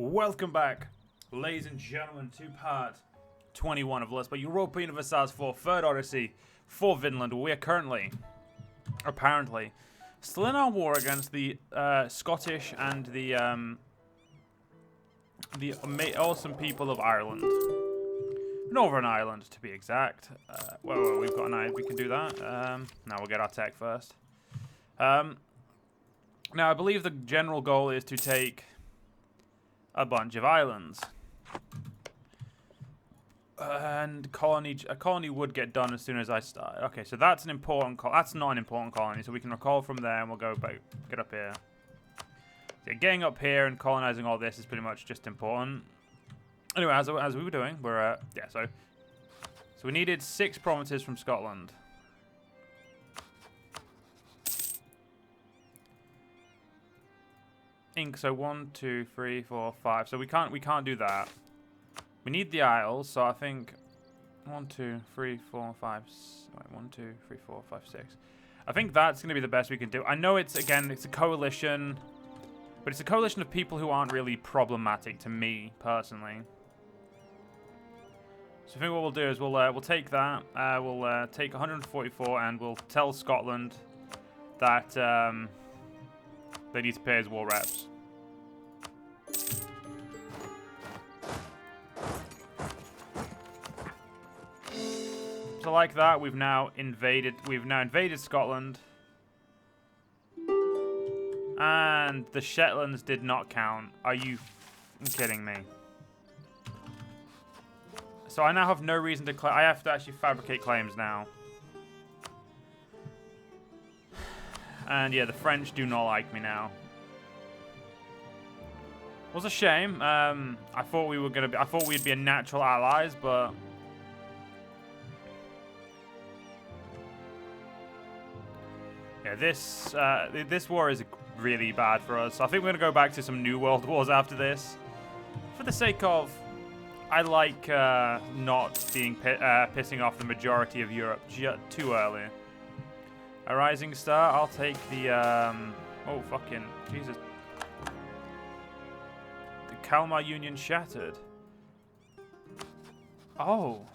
Welcome back, ladies and gentlemen, to part 21 of Let's Play Europa Universalis for Third Odyssey for Vinland. We are currently, apparently, still in our war against the Scottish and the awesome people of Ireland. Northern Ireland, to be exact. Well, we've got an eye. We can do that. Now we'll get our tech first. Now, I believe the general goal is to take a bunch of islands. And a colony would get done as soon as I start. Okay, so that's an important that's not an important colony, so we can recall from there and we'll go back, get up here. So getting up here and colonizing all this is pretty much just important. Anyway, as we were doing, we're so we needed 6 provinces from Scotland. So 1, 2, 3, 4, 5. So we can't do that. We need the Isles, so I think 1, 2, 3, 4, 5. Wait, 1, 2, 3, 4, 5, 6. I think that's going to be the best we can do. I know it's a coalition, but it's a coalition of people who aren't really problematic to me personally. So I think what we'll do is we'll take that. We'll take 144 and we'll tell Scotland that they need to pay as war reps. So like that, we've now invaded Scotland. And the Shetlands did not count. Are you kidding me? So I now have no reason to claim. I have to actually fabricate claims now. And yeah, the French do not like me now. It was a shame. I thought we were gonna be. I thought we'd be a natural allies, but yeah, this war is really bad for us. So I think we're gonna go back to some New World wars after this, for the sake of. I like not being pissing off the majority of Europe too early. A rising star. I'll take the oh fucking Jesus. The Kalmar Union shattered. Oh.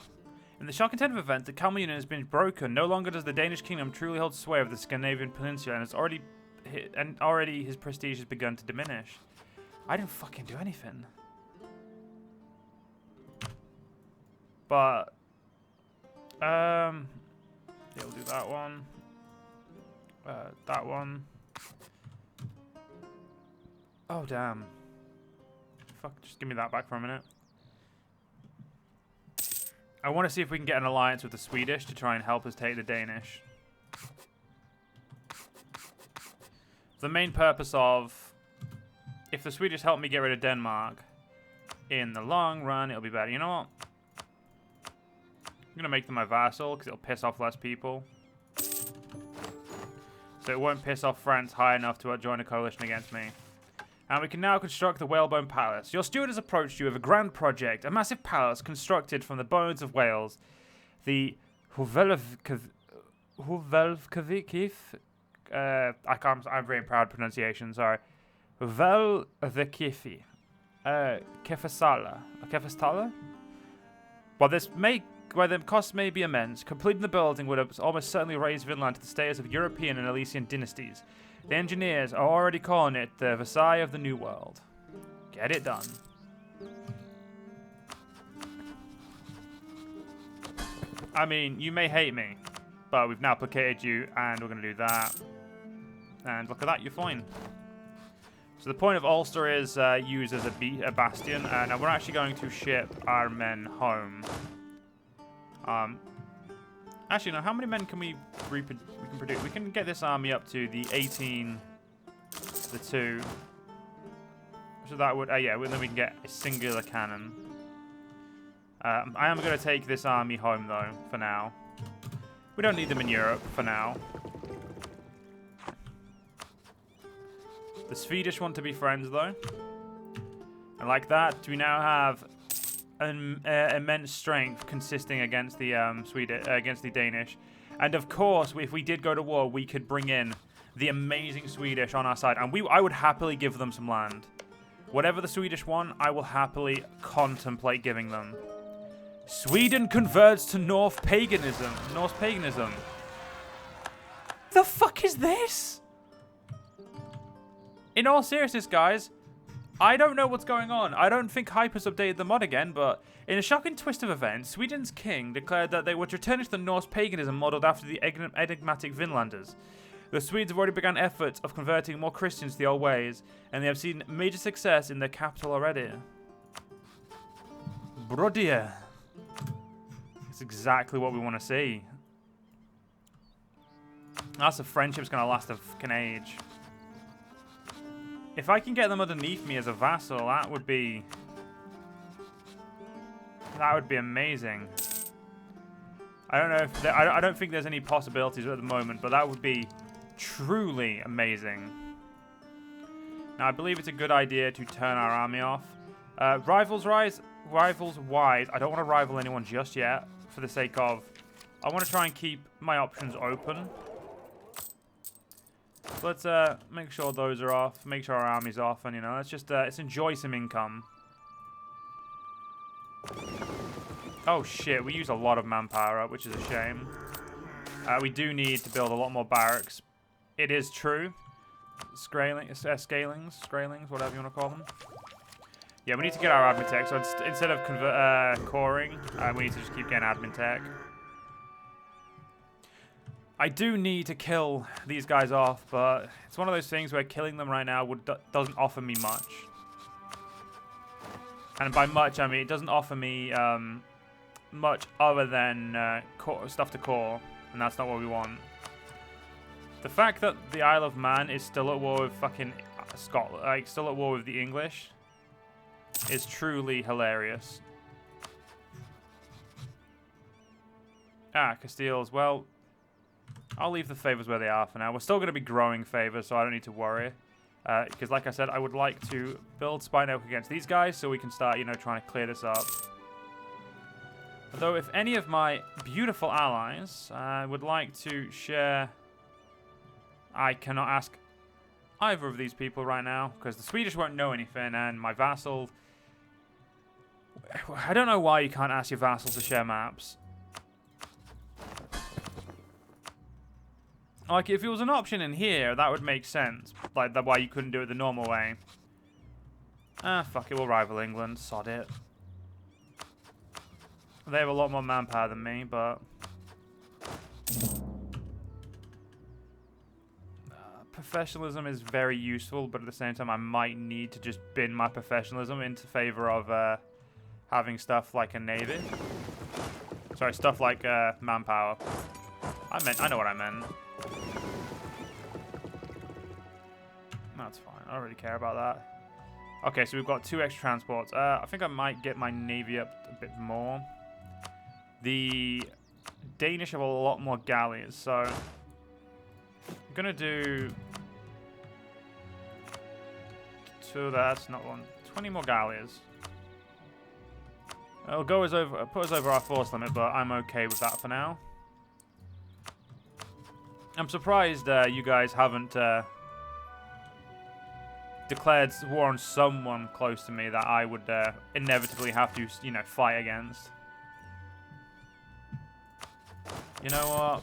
In the shocking turn of events, the Kalmar Union has been broken. No longer does the Danish kingdom truly hold sway over the Scandinavian peninsula, and already his prestige has begun to diminish. I didn't fucking do anything. But yeah, we'll do that one. That one. Oh, damn. Fuck, just give me that back for a minute. I want to see if we can get an alliance with the Swedish to try and help us take the Danish. The main purpose of... If the Swedish help me get rid of Denmark, in the long run, it'll be better. You know what? I'm going to make them my vassal, because it'll piss off less people. So it won't piss off France high enough to join a coalition against me. And we can now construct the Whalebone Palace. Your steward has approached you with a grand project, a massive palace constructed from the bones of whales. The Huvelvkivik. I'm very proud pronunciation, sorry. Huvelvkifi. Kefastala? While the cost may be immense, completing the building would have almost certainly raised Vinland to the status of European and Elysian dynasties. The engineers are already calling it the Versailles of the New World. Get it done. I mean, you may hate me, but we've now placated you, and we're going to do that. And look at that, you're fine. So the point of Ulster is used as a bastion, and we're actually going to ship our men home. Actually, no. How many men can we produce? We can get this army up to the 18, the 2. So that would, yeah. Then we can get a singular cannon. I am going to take this army home though. For now, we don't need them in Europe for now. The Swedish want to be friends though, and like that, we now have immense strength consisting against the against the Danish, and of course, if we did go to war, we could bring in the amazing Swedish on our side, and I would happily give them some land. Whatever the Swedish want, I will happily contemplate giving them. Sweden converts to Norse paganism. Norse paganism. The fuck is this? In all seriousness, guys, I don't know what's going on. I don't think Hyper's updated the mod again, but in a shocking twist of events, Sweden's king declared that they would return to the Norse paganism modeled after the enigmatic Vinlanders. The Swedes have already begun efforts of converting more Christians to the old ways, and they have seen major success in their capital already. Brodia. It's exactly what we want to see. That's a friendship's going to last a fucking age. If I can get them underneath me as a vassal, that would be amazing. I don't know if I don't think there's any possibilities at the moment, but that would be truly amazing. Now, I believe it's a good idea to turn our army off. Rivals wise, I don't want to rival anyone just yet, for the sake of, I want to try and keep my options open. So let's make sure those are off, make sure our army's off, and let's enjoy some income. Oh shit, we use a lot of manpower up, which is a shame. We do need to build a lot more barracks. It is true. Scalings, whatever you want to call them. Yeah, we need to get our admin tech. So instead of coring, we need to just keep getting admin tech. I do need to kill these guys off, but it's one of those things where killing them right now doesn't offer me much. And by much, I mean it doesn't offer me much other than stuff to core, and that's not what we want. The fact that the Isle of Man is still at war with fucking Scotland, like still at war with the English, is truly hilarious. Castiles. Well, I'll leave the favors where they are for now. We're still going to be growing favors, so I don't need to worry. Because, like I said, I would like to build spy network against these guys so we can start, trying to clear this up. Although, if any of my beautiful allies would like to share, I cannot ask either of these people right now because the Swedish won't know anything, and my vassal. I don't know why you can't ask your vassals to share maps. Like, if it was an option in here, that would make sense. Like, why you couldn't do it the normal way. Fuck it, we'll rival England. Sod it. They have a lot more manpower than me, but... professionalism is very useful, but at the same time, I might need to just bin my professionalism into favor of having stuff like a navy. Sorry, stuff like manpower. I know what I meant. That's fine. I don't really care about that. Okay, so we've got 2 extra transports. I think I might get my navy up a bit more. The Danish have a lot more galleys, so I'm gonna do 2 of that. Not 1. 20 more galleys. It'll go put us over our force limit, but I'm okay with that for now. I'm surprised you guys haven't declared war on someone close to me that I would inevitably have to, fight against. You know what?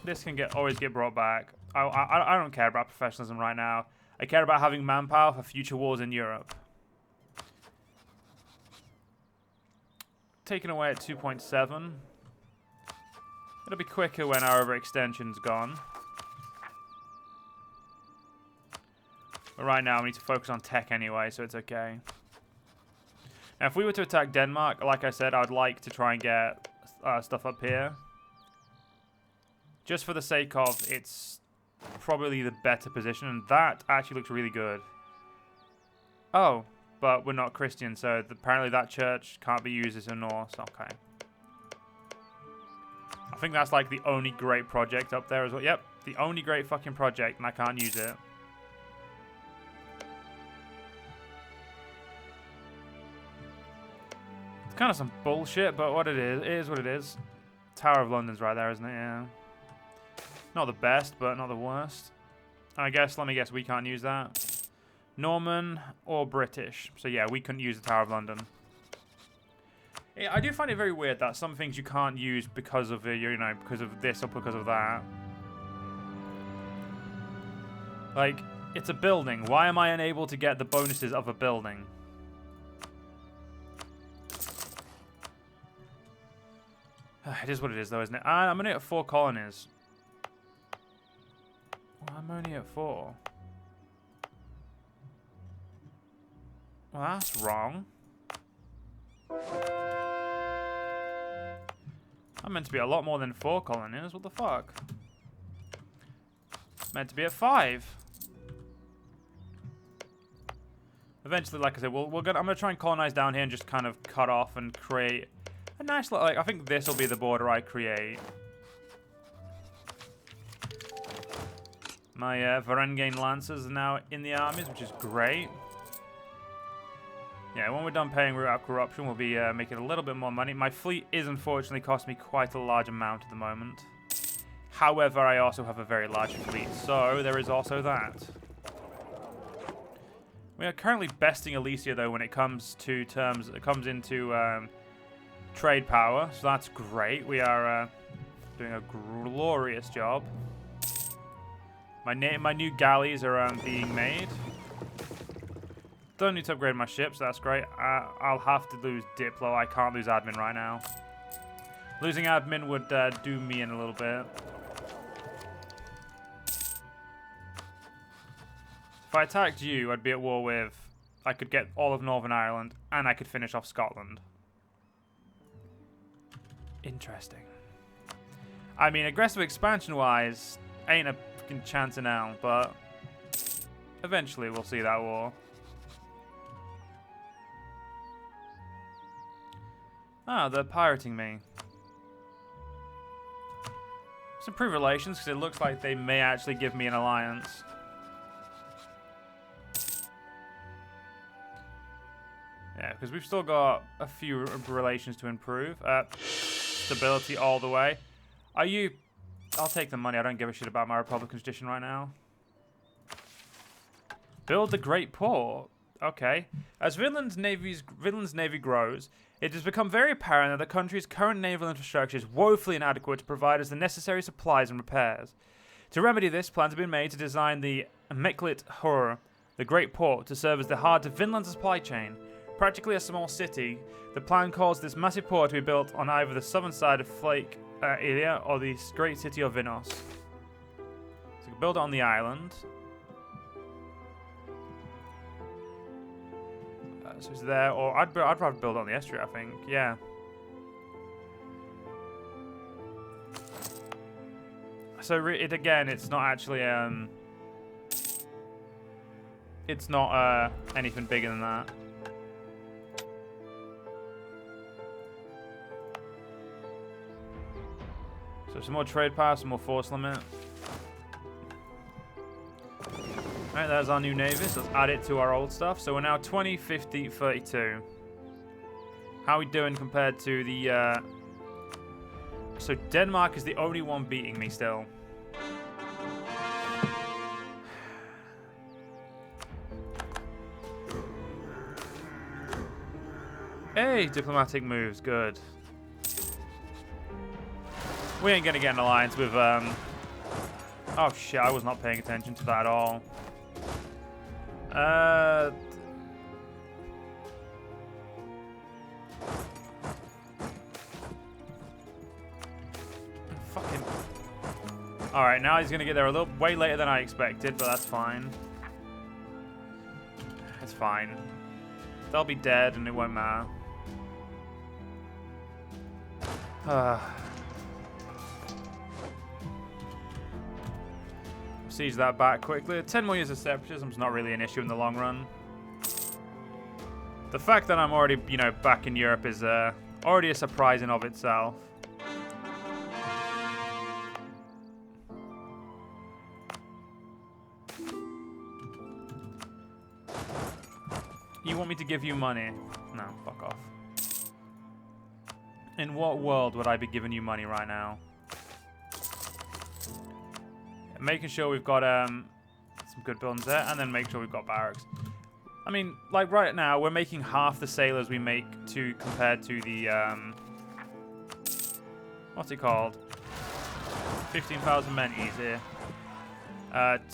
This can always get brought back. I don't care about professionalism right now. I care about having manpower for future wars in Europe. Taken away at 2.7. It'll be quicker when our overextension's gone. But right now, we need to focus on tech anyway, so it's okay. Now, if we were to attack Denmark, like I said, I would like to try and get stuff up here. Just for the sake of it's probably the better position, and that actually looks really good. Oh, but we're not Christian, so apparently that church can't be used as a Norse. Okay. I think that's like the only great project up there as well. Yep, the only great fucking project, and I can't use it. It's kind of some bullshit, but what it is what it is. Tower of London's right there, isn't it? Yeah. Not the best, but not the worst. I guess, let me guess, we can't use that. Norman or British. So yeah, we couldn't use the Tower of London. Yeah, I do find it very weird that some things you can't use because of because of this or because of that. Like, it's a building. Why am I unable to get the bonuses of a building? It is what it is, though, isn't it? I'm only at 4 colonies. Well, I'm only at 4. Well, that's wrong. I'm meant to be a lot more than 4 colonies. What the fuck? Meant to be at 5. Eventually, like I said, I'm gonna try and colonize down here and just kind of cut off and create a nice, like, I think this will be the border I create. My Varangian Lancers are now in the armies, which is great. Yeah, when we're done paying root out corruption, we'll be making a little bit more money. My fleet is unfortunately costing me quite a large amount at the moment. However, I also have a very large fleet, so there is also that. We are currently besting Elysia, though, when it comes to terms. It comes into trade power, so that's great. We are doing a glorious job. My new galleys are being made. Don't need to upgrade my ships. That's great. I'll have to lose Diplo. I can't lose admin right now. Losing admin would do me in a little bit. If I attacked you, I'd be at war with... I could get all of Northern Ireland, and I could finish off Scotland. Interesting. I mean, aggressive expansion-wise, ain't a fucking chance in hell, but... eventually we'll see that war. Ah, they're pirating me. Let's improve relations, because it looks like they may actually give me an alliance. Yeah, because we've still got a few relations to improve. Stability all the way. Are you... I'll take the money. I don't give a shit about my Republican tradition right now. Build the Great Port. Okay. As Vinland's navy grows, it has become very apparent that the country's current naval infrastructure is woefully inadequate to provide us the necessary supplies and repairs. To remedy this, plans have been made to design the Meklit Hur, the Great Port, to serve as the heart of Vinland's supply chain. Practically a small city, the plan calls this massive port to be built on either the southern side of Flake Ilia or the great city of Vinos. So we can build it on the island. So it's there, or I'd rather build it on the estuary, I think. Yeah. So it's not actually it's not anything bigger than that. So some more trade power, some more force limit. Alright, there's our new navy. So let's add it to our old stuff. So we're now 20, 50, 32. How are we doing compared to the... So Denmark is the only one beating me still. Hey, diplomatic moves. Good. We ain't gonna get an alliance with, Oh shit, I was not paying attention to that at all. Fucking... Alright, now he's gonna get there a little way later than I expected, but that's fine. It's fine. They'll be dead and it won't matter. Siege that back quickly. 10 more years of separatism is not really an issue in the long run. The fact that I'm already, back in Europe is already a surprise in of itself. You want me to give you money? No, fuck off. In what world would I be giving you money right now? Making sure we've got some good buildings there, and then make sure we've got barracks. I mean, like right now, we're making half the sailors we make compared to the, what's it called? 15,000 men easy.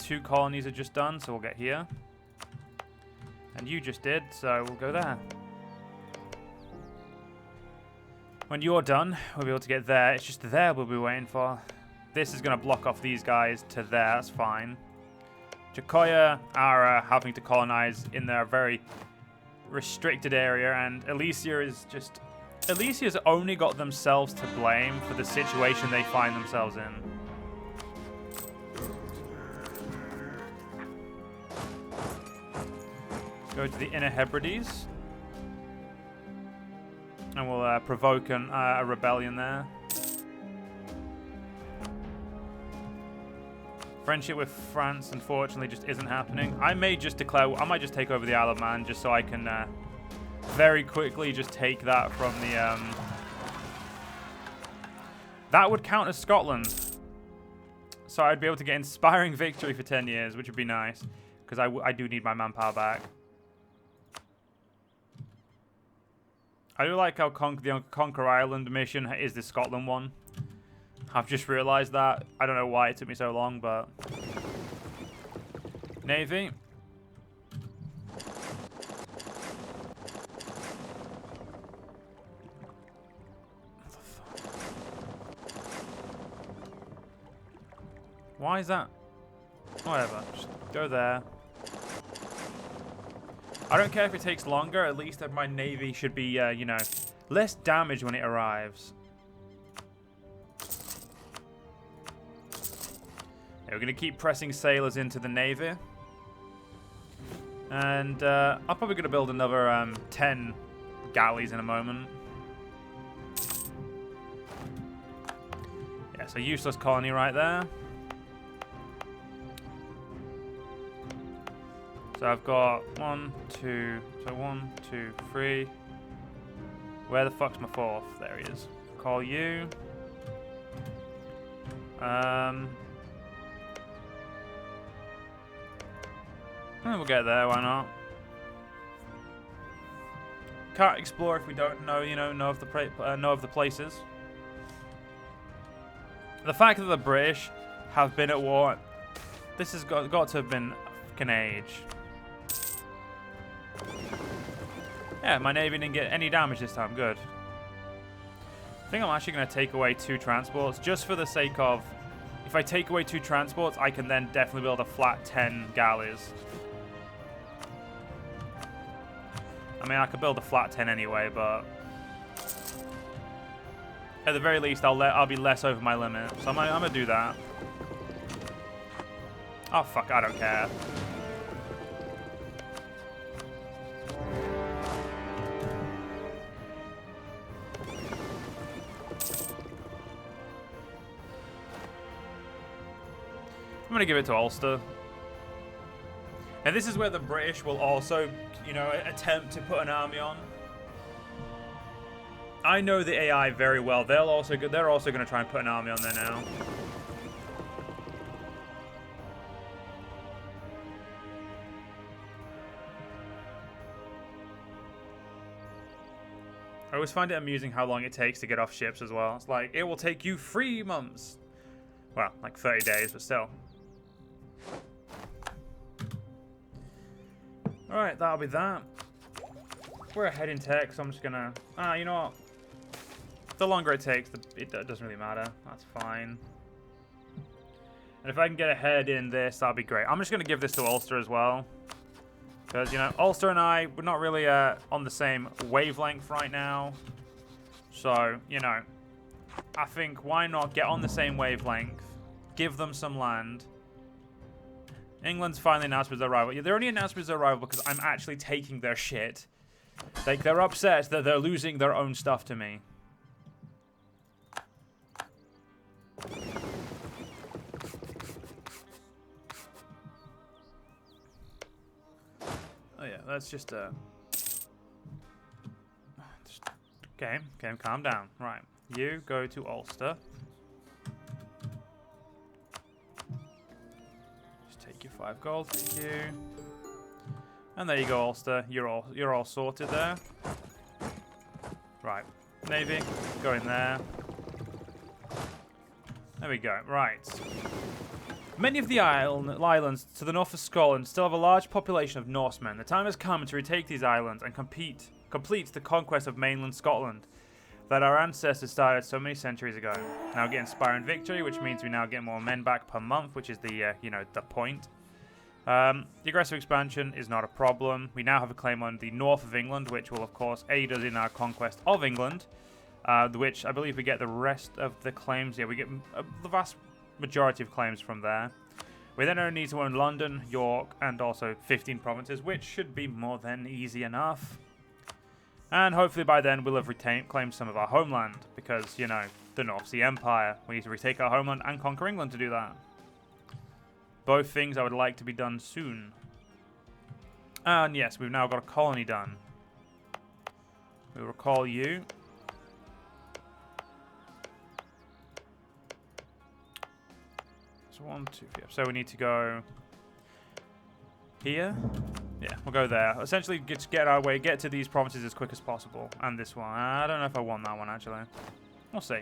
2 colonies are just done, so we'll get here. And you just did, so we'll go there. When you're done, we'll be able to get there. It's just there we'll be waiting for. This is going to block off these guys to there. That's fine. Jakoya are having to colonize in their very restricted area, and Alicia's only got themselves to blame for the situation they find themselves in. Go to the Inner Hebrides. And we'll provoke a rebellion there. Friendship with France, unfortunately, just isn't happening. I might just take over the Isle of Man just so I can very quickly just take that from the... That would count as Scotland. So I'd be able to get inspiring victory for 10 years, which would be nice. Because I do need my manpower back. I do like how the Conquer Ireland mission is the Scotland one. I've just realised that. I don't know why it took me so long, but... Navy. Why is that? Whatever. Just go there. I don't care if it takes longer. At least my navy should be, you know, less damage when it arrives. Yeah, we're going to keep pressing sailors into the navy. And I'm probably going to build another 10 galleys in a moment. Yeah, so useless colony right there. So I've got 1, 2, so 1, 2, 3. Where the fuck's my 4th? There he is. Call you. And we'll get there, why not? Can't explore if we don't know, you know of the places. The fact that the British have been at war, this has got to have been a fucking age. Yeah, my navy didn't get any damage this time. Good. I think I'm actually going to take away 2 transports just for the sake of... If I take away 2 transports, I can then definitely build a flat 10 galleys. I mean, I could build a flat 10 anyway, but... At the very least, I'll be less over my limit. So I'm going to do that. Oh, fuck. I don't care. I'm going to give it to Ulster. And this is where the British will also, you know, attempt to put an army on. I know the AI very well. They're also going to try and put an army on there now. I always find it amusing how long it takes to get off ships as well. It's like, it will take you 3 months. Well, like 30 days, but still. Alright, that'll be that. We're ahead in tech, so I'm just gonna... you know what? The longer it takes, it doesn't really matter. That's fine. And if I can get ahead in this, that'll be great. I'm just gonna give this to Ulster as well. Because, you know, Ulster and I, we're not really on the same wavelength right now. So, you know, I think why not get on the same wavelength, give them some land. England's finally announced his arrival. Yeah, they're only announced his arrival because I'm actually taking their shit. Like, they're upset that they're losing their own stuff to me. Oh yeah, that's just okay, calm down. Right, you go to Ulster. Just take your 5 gold, thank you. And there you go, Ulster. You're all sorted there. Right. Navy, go in there. There we go. Right. Many of the islands to the north of Scotland still have a large population of Norsemen. The time has come to retake these islands and complete the conquest of mainland Scotland that our ancestors started so many centuries ago. Now get inspiring victory, which means we now get more men back per month, which is the the point. The aggressive expansion is not a problem. We now have a claim on the north of England, which will of course aid us in our conquest of England. Which I believe we get the rest of the claims. Yeah, we get the vast majority of claims from there. We then only need to own London, York, and also 15 provinces, which should be more than easy enough. And hopefully by then we'll have claimed some of our homeland, because, you know, the North Sea Empire. We need to retake our homeland and conquer England to do that. Both things I would like to be done soon. And yes, we've now got a colony done. We will call you. So 1, 2, 3. So we need to go here. Yeah, we'll go there. Essentially, just get our way, get to these provinces as quick as possible. And this one. I don't know if I want that one, actually. We'll see.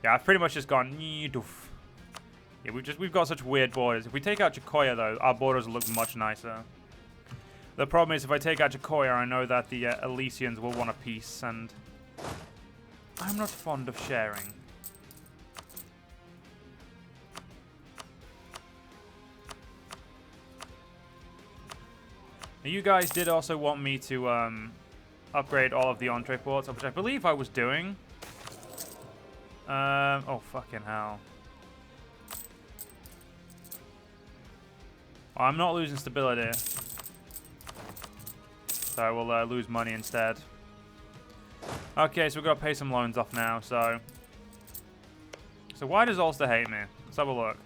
Yeah, I've pretty much just gone. Yeah, we've got such weird borders. If we take out Jacoya, though, our borders will look much nicer. The problem is, if I take out Jacoya, I know that the Elysians will want a peace, and I'm not fond of sharing. Now, you guys did also want me to upgrade all of the entree ports, which I believe I was doing. Oh, fucking hell. Well, I'm not losing stability. So I will lose money instead. Okay, so we've got to pay some loans off now, so why does Ulster hate me? Let's have a look.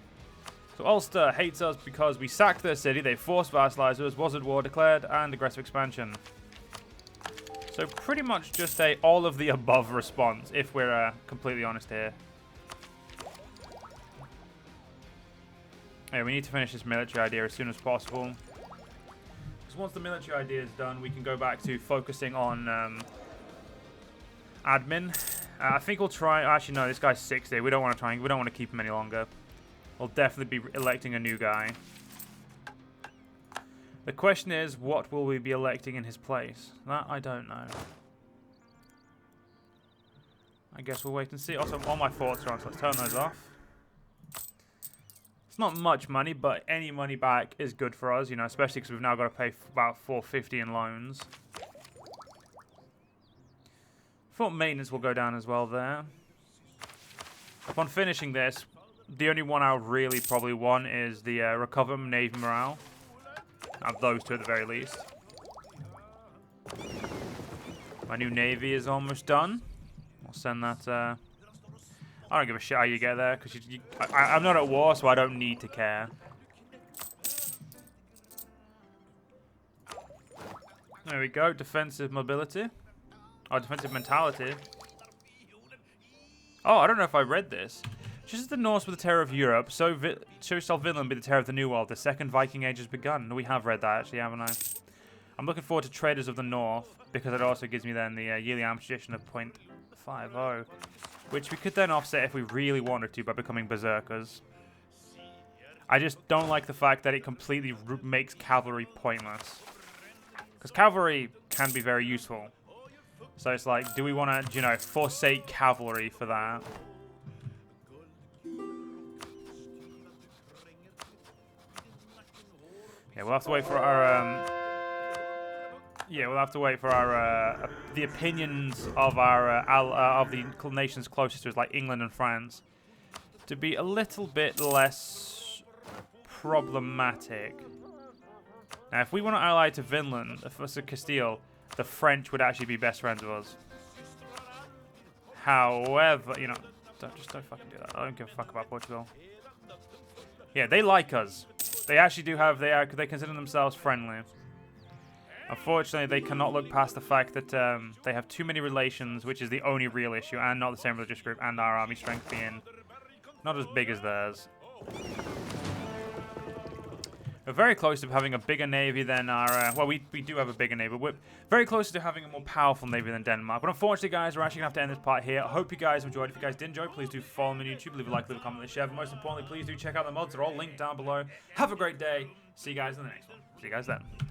So Ulster hates us because we sacked their city, they forced vassalized us, was at war declared, and aggressive expansion. So pretty much just a all of the above response, if we're completely honest here. Yeah, we need to finish this military idea as soon as possible. Because once the military idea is done, we can go back to focusing on admin. I think we'll try. Actually, no, this guy's 60. We don't want to try. We don't want to keep him any longer. We'll definitely be electing a new guy. The question is, what will we be electing in his place? That I don't know. I guess we'll wait and see. Also, all my forts are on, so let's turn those off. It's not much money, but any money back is good for us, you know, especially because we've now got to pay about 450 in loans. Fort maintenance will go down as well there. Upon finishing this, the only one I would really probably want is the recover Navy morale. Have those two at the very least. My new Navy is almost done. I'll send that... I don't give a shit how you get there, because I'm not at war, so I don't need to care. There we go, defensive mobility. Oh, defensive mentality. Oh, I don't know if I read this. Just as the Norse were the terror of Europe, so shall Vinland be the terror of the New World. The second Viking Age has begun. We have read that, actually, haven't I? I'm looking forward to Traders of the North, because it also gives me then the yearly ammunition of 0.50. Which we could then offset if we really wanted to by becoming berserkers. I just don't like the fact that it completely makes cavalry pointless. Because cavalry can be very useful. So it's like, do we want to, you know, forsake cavalry for that? Yeah, we'll have to wait for our... Yeah, we'll have to wait for our the opinions of our of the nations closest to us, like England and France, to be a little bit less problematic. Now, if we want to ally to Vinland, for Castile, the French would actually be best friends with us. However, you know, don't fucking do that. I don't give a fuck about Portugal. Yeah, they like us. They actually do have. They consider themselves friendly. Unfortunately, they cannot look past the fact that they have too many relations, which is the only real issue, and not the same religious group, and our army strength being not as big as theirs. We're very close to having a bigger navy than our... well, we do have a bigger navy. We're very close to having a more powerful navy than Denmark. But unfortunately, guys, we're actually going to have to end this part here. I hope you guys enjoyed. If you guys did enjoy, please do follow me on YouTube. Leave a like, leave a comment, leave a share. But most importantly, please do check out the mods. They're all linked down below. Have a great day. See you guys in the next one. See you guys then.